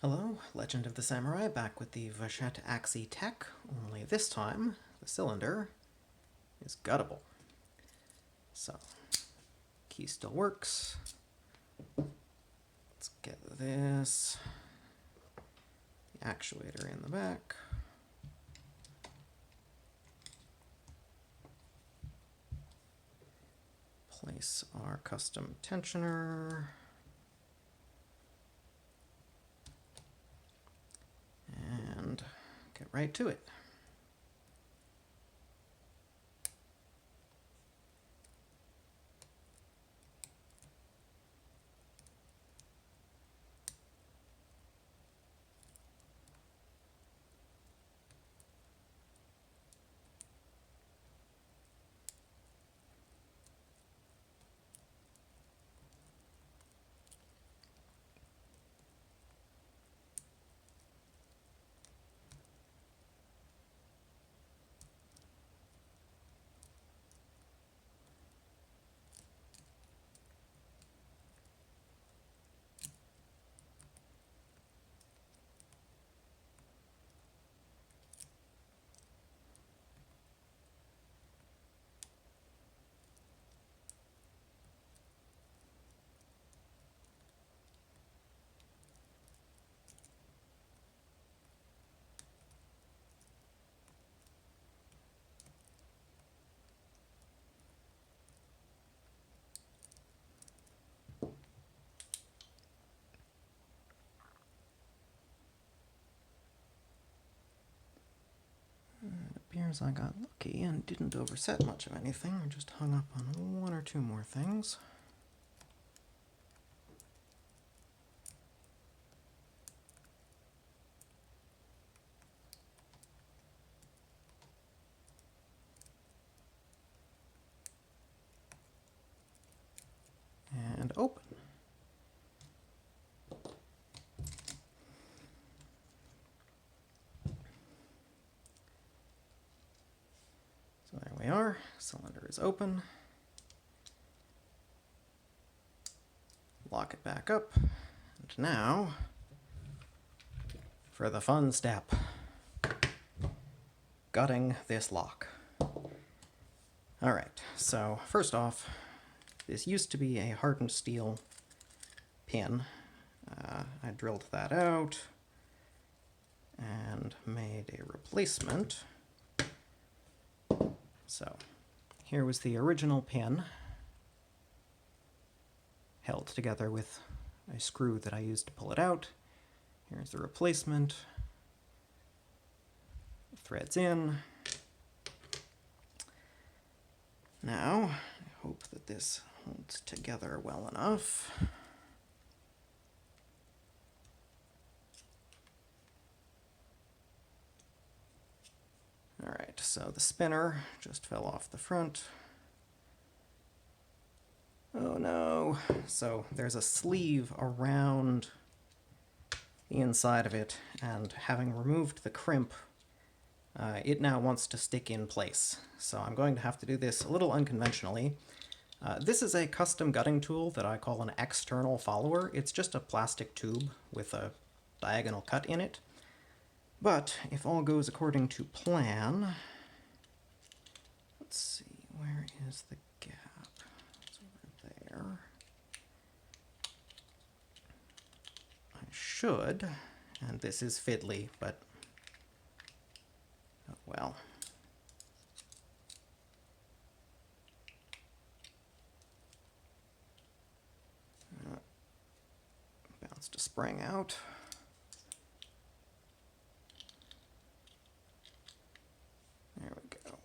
Hello, Legend of the Samurai, back with the Vachette Axi'Tec, only this time the cylinder is guttable. So, key still works. Let's get this, the actuator in the back. Place our custom tensioner. And get right to it. It appears I got lucky and didn't overset much of anything. I just hung up on one or two more things. And open. So there we are, cylinder is open. Lock it back up, and now for the fun step, gutting this lock. Alright, so first off, this used to be a hardened steel pin. I drilled that out and made a replacement. So here was the original pin, held together with a screw that I used to pull it out. Here's the replacement. Threads in. Now, I hope that this holds together well enough. Alright, so the spinner just fell off the front. Oh no! So there's a sleeve around the inside of it, and having removed the crimp, it now wants to stick in place. So I'm going to have to do this a little unconventionally. This is a custom gutting tool that I call an external follower. It's just a plastic tube with a diagonal cut in it. But if all goes according to plan, let's see, where is the gap? It's over there. I should, and this is fiddly, but oh well. Bounced a spring out. There we go.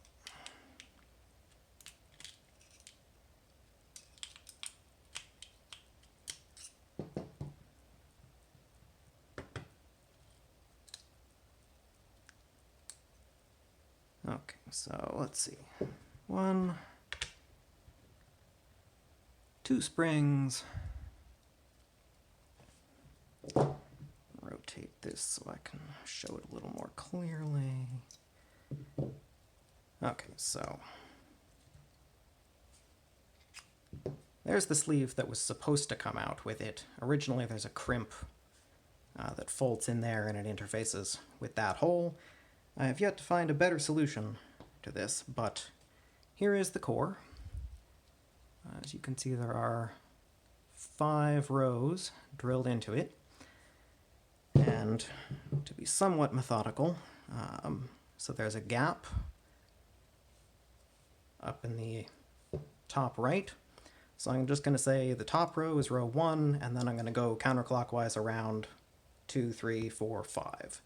Okay, so let's see. 1, 2 springs. Rotate this so I can show it a little more clearly. Okay, so there's the sleeve that was supposed to come out with it. Originally there's a crimp that folds in there and it interfaces with that hole. I have yet to find a better solution to this, but here is the core. As you can see, there are 5 rows drilled into it. And to be somewhat methodical, so there's a gap up in the top right. So I'm just going to say the top row is row 1, and then I'm going to go counterclockwise around 2, 3, 4, 5.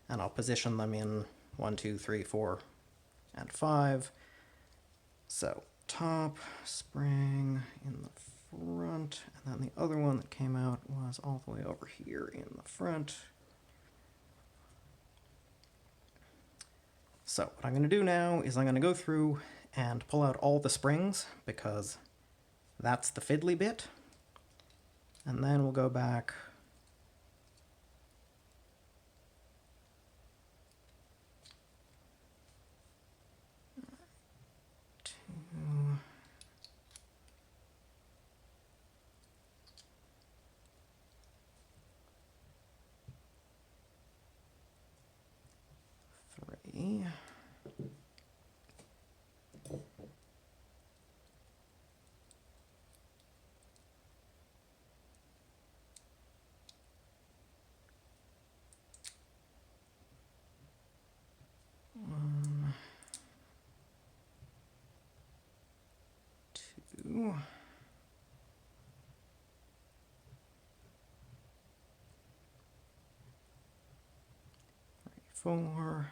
And I'll position them in 1, 2, 3, 4, and 5. So top spring in the front, and then the other one that came out was all the way over here in the front. So what I'm going to do now is I'm going to go through and pull out all the springs, because that's the fiddly bit. And then we'll go back to 3. Two. 4.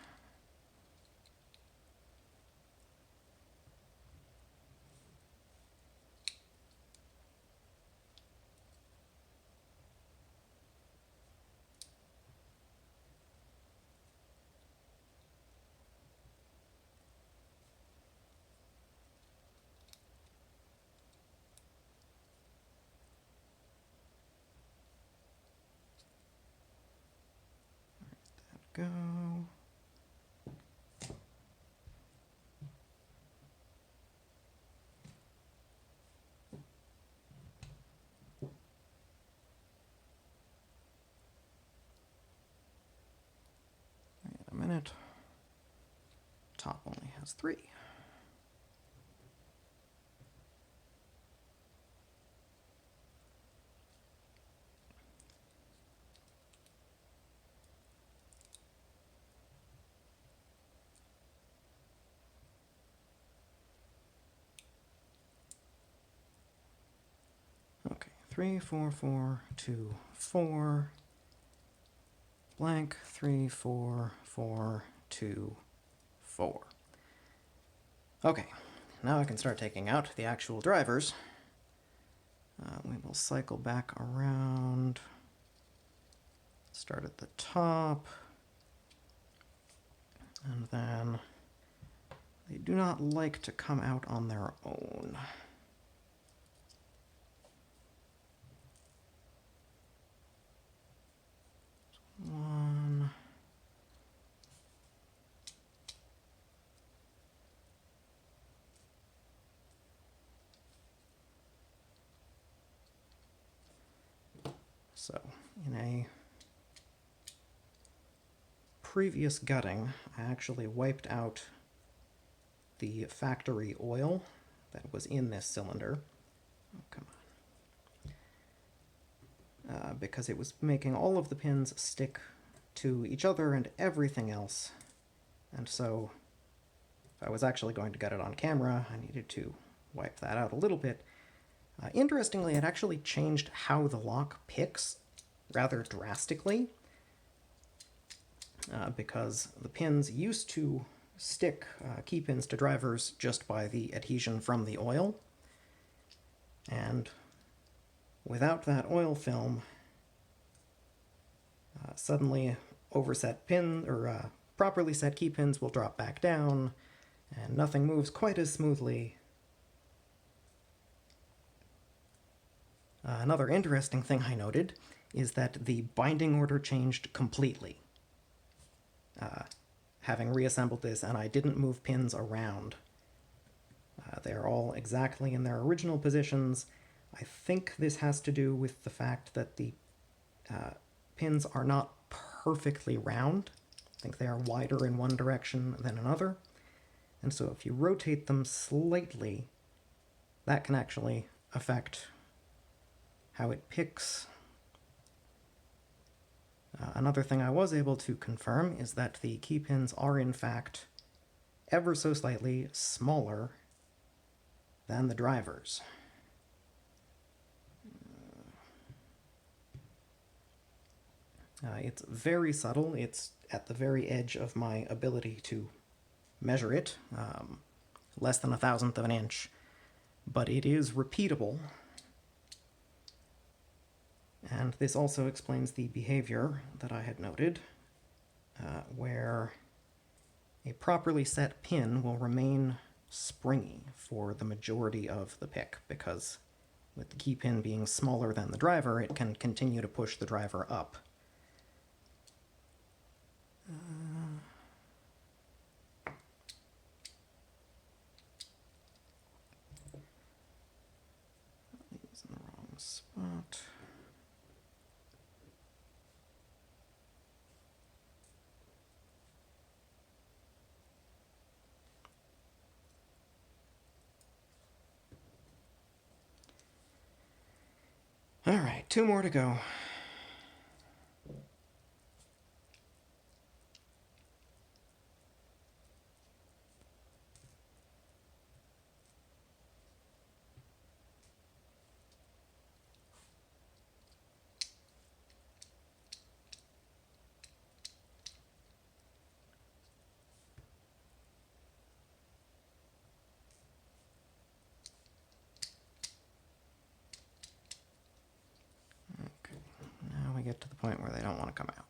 Go. Wait a minute. Top only has 3. Okay, 3, 4, 4, 2, 4. Blank, 3, 4, 4, 2, 4. Okay, now I can start taking out the actual drivers. We will cycle back around, start at the top, and then they do not like to come out on their own. One. So, in a previous gutting, I actually wiped out the factory oil that was in this cylinder. Oh, come on. Because it was making all of the pins stick to each other and everything else. And so, if I was actually going to gut it on camera, I needed to wipe that out a little bit. Interestingly, it actually changed how the lock picks rather drastically, because the pins used to stick key pins to drivers just by the adhesion from the oil, and without that oil film, suddenly overset pin or properly set key pins will drop back down, and nothing moves quite as smoothly. Another interesting thing I noted is that the binding order changed completely. Having reassembled this, and I didn't move pins around. They're all exactly in their original positions. I think this has to do with the fact that the pins are not perfectly round. I think they are wider in one direction than another. And so if you rotate them slightly, that can actually affect how it picks. Another thing I was able to confirm is that the key pins are in fact ever so slightly smaller than the drivers. It's very subtle. It's at the very edge of my ability to measure it, less than 1,000th of an inch, but it is repeatable. And this also explains the behavior that I had noted, where a properly set pin will remain springy for the majority of the pick, because with the key pin being smaller than the driver, it can continue to push the driver up. It's in the wrong spot. All right, 2 more to go. Okay, now we get to the point where they don't want to come out.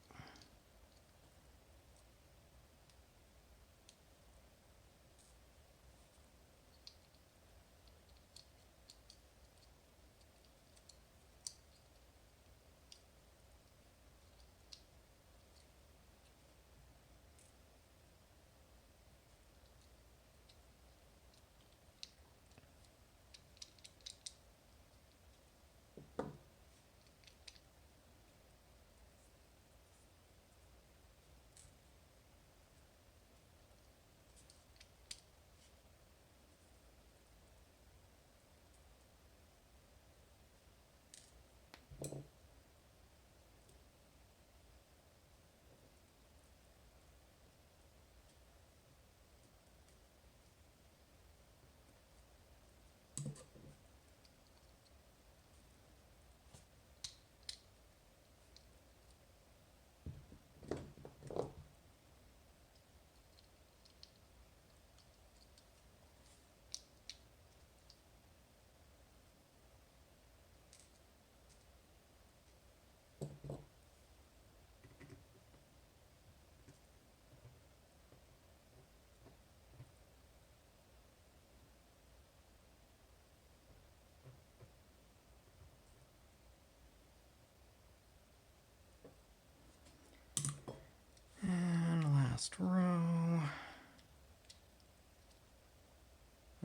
And last row.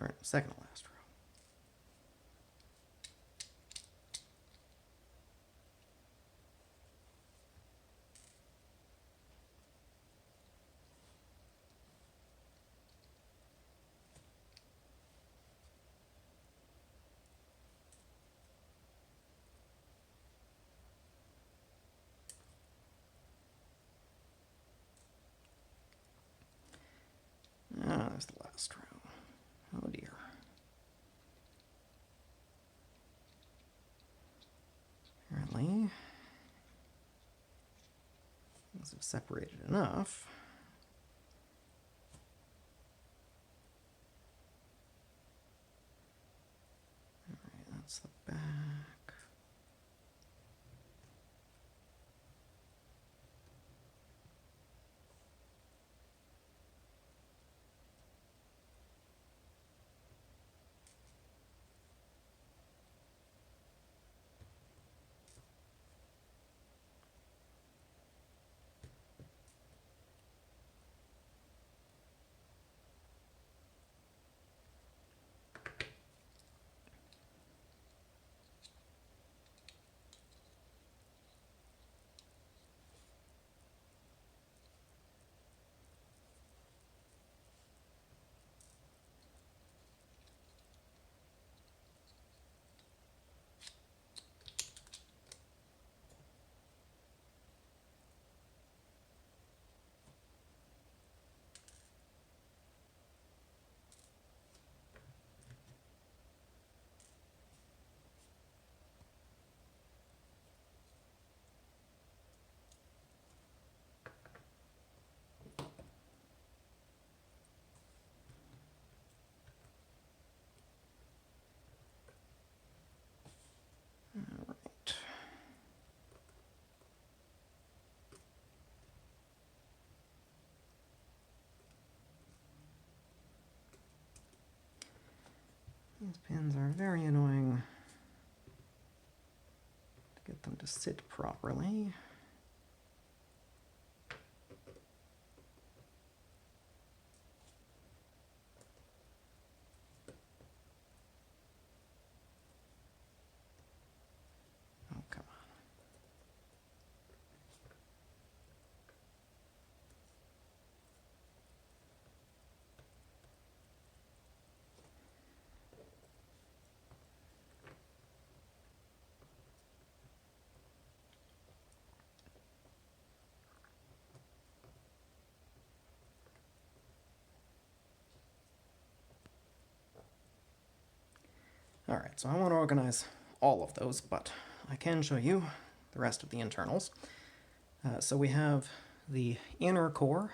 Or second to last row. Ah, there's the last row. Oh dear. Apparently, things have separated enough. Alright, that's the back. These pins are very annoying to get them to sit properly. Oh, come on. Alright, so I want to organize all of those, but I can show you the rest of the internals. So we have the inner core,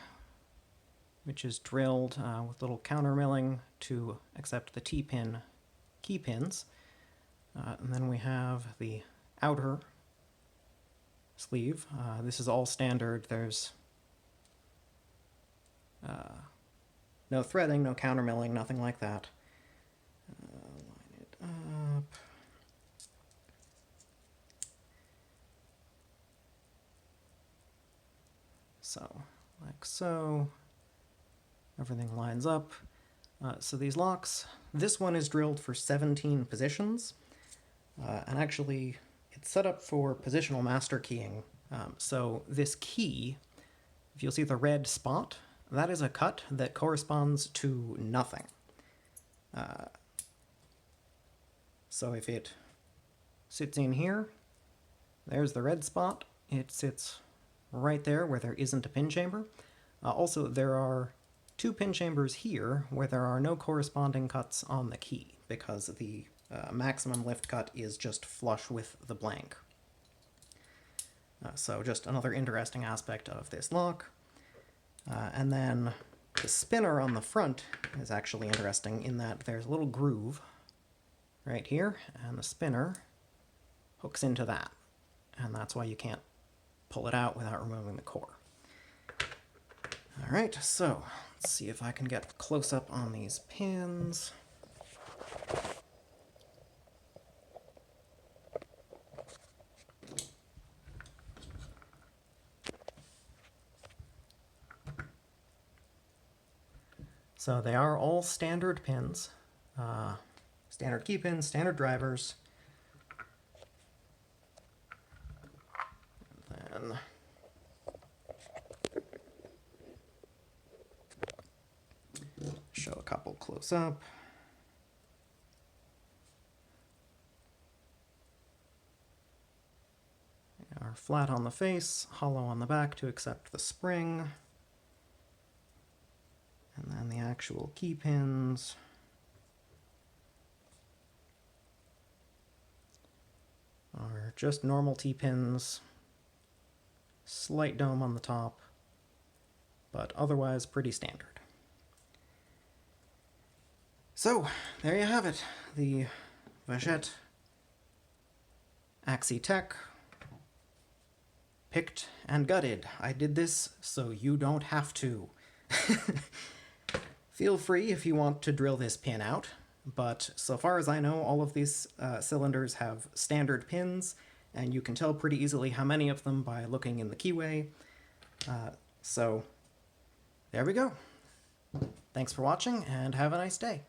which is drilled with little counter milling to accept the T-pin key pins. And then we have the outer sleeve. This is all standard. There's no threading, no counter milling, nothing like that. Line it up. So, like so. Everything lines up. So these locks, this one is drilled for 17 positions. And actually, it's set up for positional master keying. So this key, if you'll see the red spot, that is a cut that corresponds to nothing. So if it sits in here, there's the red spot. It sits right there where there isn't a pin chamber. Also, there are 2 pin chambers here where there are no corresponding cuts on the key, because the maximum lift cut is just flush with the blank. So just another interesting aspect of this lock. And then the spinner on the front is actually interesting in that there's a little groove right here, and the spinner hooks into that. And that's why you can't pull it out without removing the core. Alright, so let's see if I can get close up on these pins. So they are all standard pins, standard key pins, standard drivers. And then show a couple close up. They are flat on the face, hollow on the back to accept the spring. And then the actual key pins are just normal T-pins, slight dome on the top, but otherwise pretty standard. So, there you have it, the Vachette Axi'Tec, picked and gutted. I did this so you don't have to. Feel free if you want to drill this pin out, but so far as I know, all of these cylinders have standard pins, and you can tell pretty easily how many of them by looking in the keyway. So there we go. Thanks for watching, and have a nice day.